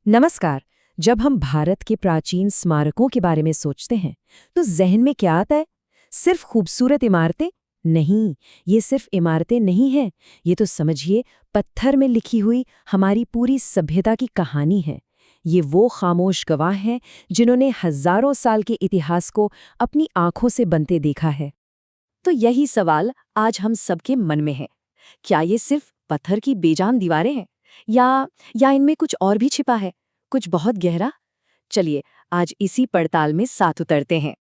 नमस्कार। जब हम भारत के प्राचीन स्मारकों के बारे में सोचते हैं तो जहन में क्या आता है? सिर्फ खूबसूरत इमारतें? नहीं, ये सिर्फ इमारतें नहीं हैं। ये तो समझिए पत्थर में लिखी हुई हमारी पूरी सभ्यता की कहानी है। ये वो खामोश गवाह हैं जिन्होंने हजारों साल के इतिहास को अपनी आंखों से बनते देखा है। तो यही सवाल आज हम सबके मन में है। क्या ये सिर्फ पत्थर की बेजान दीवारें हैं या इनमें कुछ और भी छिपा है, कुछ बहुत गहरा? चलिए आज इसी पड़ताल में साथ उतरते हैं।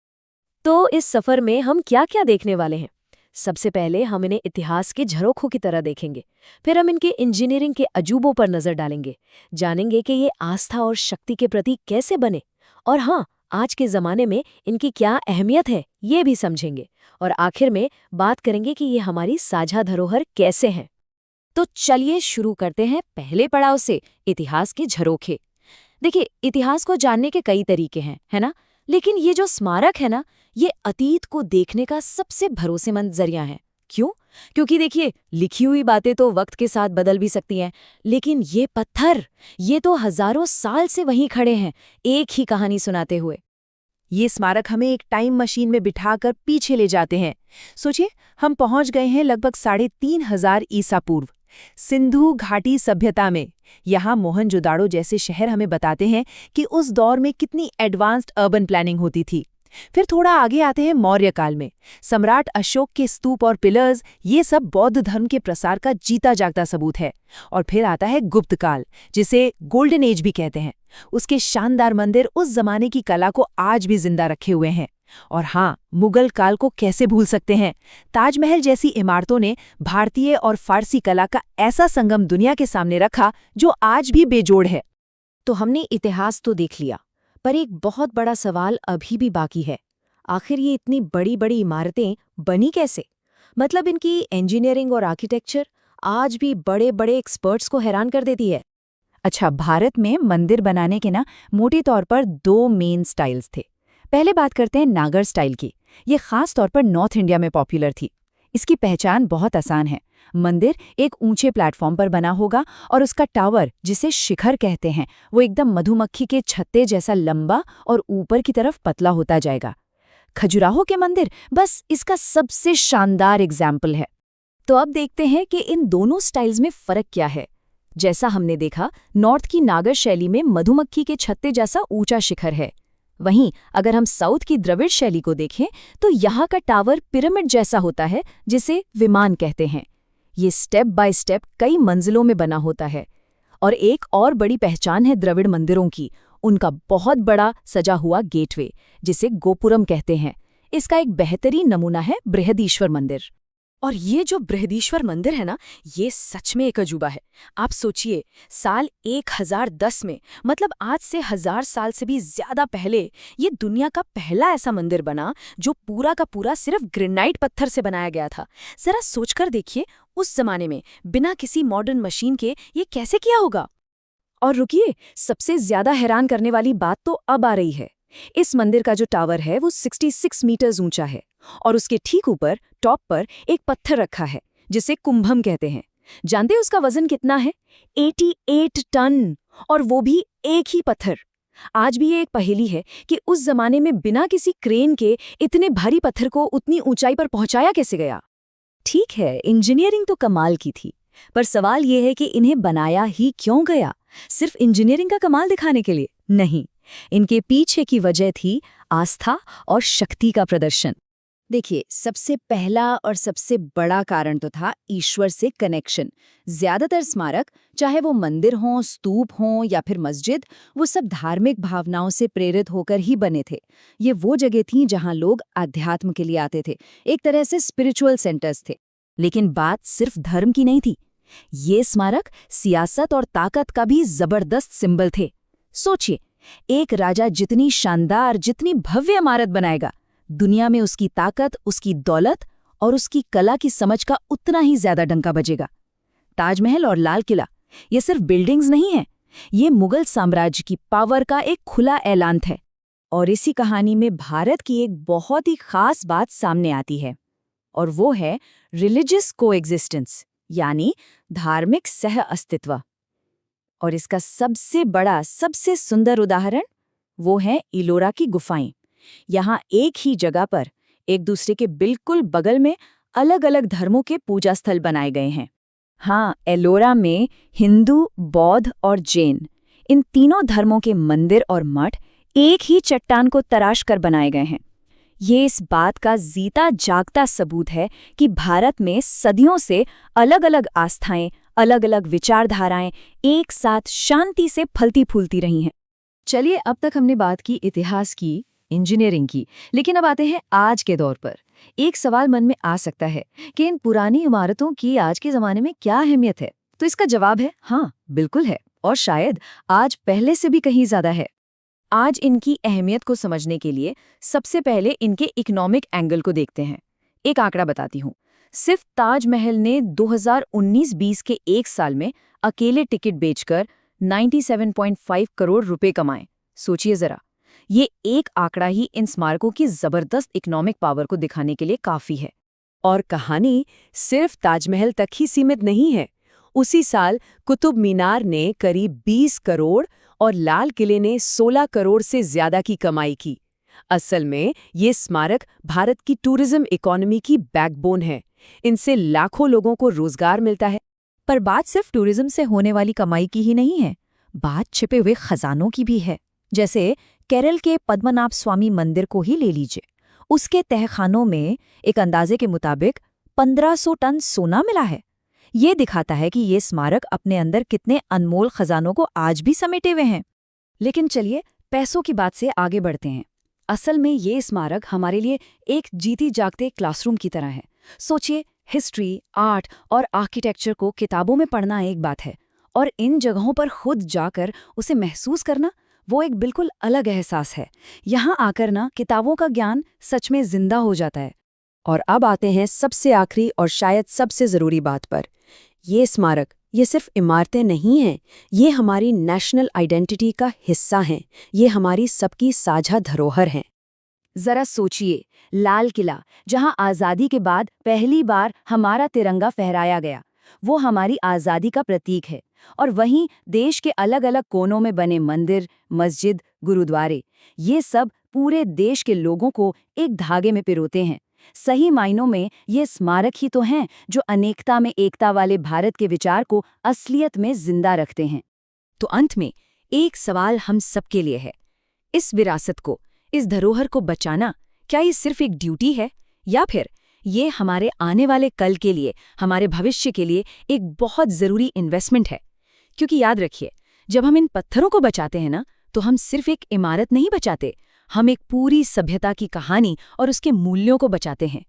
तो इस सफर में हम क्या-क्या देखने वाले हैं? सबसे पहले हम इन्हें इतिहास के झरोखों की तरह देखेंगे। फिर हम इनके इंजीनियरिंग के अजूबों पर नजर डालेंगे, जानेंगे कि ये आस्था और शक्ति के प्रतीक कैसे बने। और हाँ, आज के जमाने में इनकी क्या अहमियत है, ये भी समझेंगे। और आखिर में बात करेंगे कि ये हमारी साझा धरोहर कैसे हैं। तो चलिए शुरू करते हैं पहले पड़ाव से, इतिहास के झरोखे। देखिए, इतिहास को जानने के कई तरीके हैं, है ना? लेकिन ये जो स्मारक है ना, ये अतीत को देखने का सबसे भरोसेमंद जरिया है। क्यों? क्योंकि देखिए, लिखी हुई बातें तो वक्त के साथ बदल भी सकती हैं, लेकिन ये पत्थर, ये तो हजारों साल से वहीं खड़े हैं, एक ही कहानी सुनाते हुए। ये स्मारक हमें एक टाइम मशीन में बिठाकर पीछे ले जाते हैं। सोचिए, हम पहुंच गए हैं लगभग 3,500 ईसा पूर्व सिंधु घाटी सभ्यता में। यहाँ मोहनजोदाड़ो जैसे शहर हमें बताते हैं कि उस दौर में कितनी एडवांस्ड अर्बन प्लानिंग होती थी। फिर थोड़ा आगे आते हैं मौर्य काल में। सम्राट अशोक के स्तूप और पिलर्स, ये सब बौद्ध धर्म के प्रसार का जीता जागता सबूत है। और फिर आता है गुप्त काल, जिसे गोल्डन एज भी कहते हैं। उसके शानदार मंदिर उस जमाने की कला को आज भी जिंदा रखे हुए हैं। और हाँ, मुगल काल को कैसे भूल सकते हैं? ताजमहल जैसी इमारतों ने भारतीय और फारसी कला का ऐसा संगम दुनिया के सामने रखा जो आज भी बेजोड़ है। तो हमने इतिहास तो देख लिया, पर एक बहुत बड़ा सवाल अभी भी बाकी है। आखिर ये इतनी बड़ी-बड़ी इमारतें बनी कैसे? मतलब इनकी इंजीनियरिंग और आर्किटेक्चर आज भी बड़े-बड़े एक्सपर्ट्स को हैरान कर देती है। अच्छा, भारत में मंदिर बनाने के मोटे तौर पर दो मेन स्टाइल्स थे। पहले बात करते हैं नागर स्टाइल की। ये खास तौर पर नॉर्थ इंडिया में पॉपुलर थी। इसकी पहचान बहुत आसान है। मंदिर एक ऊंचे प्लेटफॉर्म पर बना होगा और उसका टावर, जिसे शिखर कहते हैं, वो एकदम मधुमक्खी के छत्ते जैसा लंबा और ऊपर की तरफ पतला होता जाएगा। खजुराहो के मंदिर बस इसका सबसे शानदार एग्जाम्पल है। तो अब देखते हैं कि इन दोनों स्टाइल्स में फर्क क्या है। जैसा हमने देखा, नॉर्थ की नागर शैली में मधुमक्खी के छत्ते जैसा ऊंचा शिखर है। वहीं अगर हम साउथ की द्रविड़ शैली को देखें तो यहाँ का टावर पिरामिड जैसा होता है, जिसे विमान कहते हैं। ये स्टेप बाय स्टेप कई मंजिलों में बना होता है। और एक और बड़ी पहचान है द्रविड़ मंदिरों की, उनका बहुत बड़ा सजा हुआ गेटवे, जिसे गोपुरम कहते हैं। इसका एक बेहतरीन नमूना है बृहदीश्वर मंदिर। और ये जो बृहदीश्वर मंदिर है ना, ये सच में एक अजूबा है। आप सोचिए, साल 1010 में, मतलब आज से 1000 साल से भी ज्यादा पहले, ये दुनिया का पहला ऐसा मंदिर बना जो पूरा का पूरा सिर्फ ग्रेनाइट पत्थर से बनाया गया था। जरा सोचकर देखिए, उस जमाने में बिना किसी मॉडर्न मशीन के ये कैसे किया होगा। और रुकिए, सबसे ज्यादा हैरान करने वाली बात तो अब आ रही है। इस मंदिर का जो टावर है वो 66 मीटर्स ऊंचा है और उसके ठीक ऊपर टॉप पर एक पत्थर रखा है, जिसे कुंभम कहते हैं। जानते हैं उसका वजन कितना है? 88 टन, और वो भी एक ही पत्थर। आज भी ये एक पहेली है कि उस जमाने में बिना किसी क्रेन के इतने भारी पत्थर को उतनी ऊंचाई पर पहुंचाया कैसे गया। ठीक है, इंजीनियरिंग तो कमाल की थी, पर सवाल ये है कि इन्हें बनाया ही क्यों गया? सिर्फ इंजीनियरिंग का कमाल दिखाने के लिए? नहीं, इनके पीछे की वजह थी आस्था और शक्ति का प्रदर्शन। देखिए, सबसे पहला और सबसे बड़ा कारण तो था ईश्वर से कनेक्शन। ज्यादातर स्मारक, चाहे वो मंदिर हों, स्तूप हों या फिर मस्जिद, वो सब धार्मिक भावनाओं से प्रेरित होकर ही बने थे। ये वो जगह थी जहां लोग अध्यात्म के लिए आते थे, एक तरह से स्पिरिचुअल सेंटर्स थे। लेकिन बात सिर्फ धर्म की नहीं थी। ये स्मारक सियासत और ताकत का भी जबरदस्त सिंबल थे। सोचिए, एक राजा जितनी शानदार, जितनी भव्य इमारत बनाएगा, दुनिया में उसकी ताकत, उसकी दौलत और उसकी कला की समझ का उतना ही ज्यादा डंका बजेगा। ताजमहल और लाल किला, ये सिर्फ बिल्डिंग्स नहीं हैं, ये मुगल साम्राज्य की पावर का एक खुला ऐलान है। और इसी कहानी में भारत की एक बहुत ही खास बात सामने आती है, और वो है रिलीजियस कोएग्जिस्टेंस, यानी धार्मिक सह अस्तित्व। और इसका सबसे बड़ा, सबसे सुंदर उदाहरण वो है इलोरा की गुफाएं। यहाँ एक ही जगह पर एक दूसरे के बिल्कुल बगल में अलग अलग धर्मों के पूजा स्थल बनाए गए हैं। हाँ, एलोरा में हिंदू, बौद्ध और जैन, इन तीनों धर्मों के मंदिर और मठ एक ही चट्टान को तराश कर बनाए गए हैं। ये इस बात का जीता जागता सबूत है कि भारत में सदियों से अलग अलग आस्थाएं, अलग अलग विचारधाराएं एक साथ शांति से फलती फूलती रही हैं। चलिए, अब तक हमने बात की इतिहास की, इंजीनियरिंग की, लेकिन अब आते हैं आज के दौर पर। एक सवाल मन में आ सकता है कि इन पुरानी इमारतों की आज के ज़माने में क्या अहमियत है? तो इसका जवाब है हाँ, बिल्कुल है, और शायद आज पहले से भी कहीं ज़्यादा है। आज इनकी अहमियत को समझने के लिए सबसे पहले इनके इकोनॉमिक एंगल को देखते हैं। एक आंकड़ा बताती हूँ। सिर्फ ताजमहल ने 2019-20 के एक साल में अकेले टिकट बेचकर 97.5 करोड़ रुपए कमाए। सोचिए जरा, ये एक आंकड़ा ही इन स्मारकों की जबरदस्त इकोनॉमिक पावर को दिखाने के लिए काफी है। और कहानी सिर्फ ताजमहल तक ही सीमित नहीं है। उसी साल कुतुब मीनार ने करीब 20 करोड़ और लाल किले ने 16 करोड़ से ज्यादा की कमाई की। असल में ये स्मारक भारत की टूरिज्म इकोनॉमी की बैकबोन है। इनसे लाखों लोगों को रोजगार मिलता है। पर बात सिर्फ टूरिज्म से होने वाली कमाई की ही नहीं है, बात छिपे हुए खजानों की भी है। जैसे केरल के पद्मनाभ स्वामी मंदिर को ही ले लीजिए। उसके तहखानों में एक अंदाजे के मुताबिक 1500 टन सोना मिला है। ये दिखाता है कि ये स्मारक अपने अंदर कितने अनमोल खजानों को आज भी समेटे हुए हैं। लेकिन चलिए, पैसों की बात से आगे बढ़ते हैं। असल में ये स्मारक हमारे लिए एक जीती जागते क्लासरूम की तरह है। सोचिए, हिस्ट्री, आर्ट और आर्किटेक्चर को किताबों में पढ़ना एक बात है, और इन जगहों पर खुद जाकर उसे महसूस करना वो एक बिल्कुल अलग एहसास है। यहाँ आकर ना किताबों का ज्ञान सच में जिंदा हो जाता है। और अब आते हैं सबसे आखिरी और शायद सबसे ज़रूरी बात पर। ये स्मारक, ये सिर्फ इमारतें नहीं हैं, ये हमारी नेशनल आइडेंटिटी का हिस्सा हैं। ये हमारी सबकी साझा धरोहर हैं। जरा सोचिए, लाल किला, जहाँ आज़ादी के बाद पहली बार हमारा तिरंगा फहराया गया, वो हमारी आज़ादी का प्रतीक है। और वहीं देश के अलग अलग कोनों में बने मंदिर, मस्जिद, गुरुद्वारे, ये सब पूरे देश के लोगों को एक धागे में पिरोते हैं। सही मायनों में ये स्मारक ही तो हैं जो अनेकता में एकता वाले भारत के विचार को असलियत में जिंदा रखते हैं। तो अंत में एक सवाल हम सबके लिए है, इस विरासत को, इस धरोहर को बचाना, क्या ये सिर्फ एक ड्यूटी है, या फिर ये हमारे आने वाले कल के लिए, हमारे भविष्य के लिए एक बहुत ज़रूरी इन्वेस्टमेंट है? क्योंकि याद रखिए, जब हम इन पत्थरों को बचाते हैं ना, तो हम सिर्फ एक इमारत नहीं बचाते, हम एक पूरी सभ्यता की कहानी और उसके मूल्यों को बचाते हैं।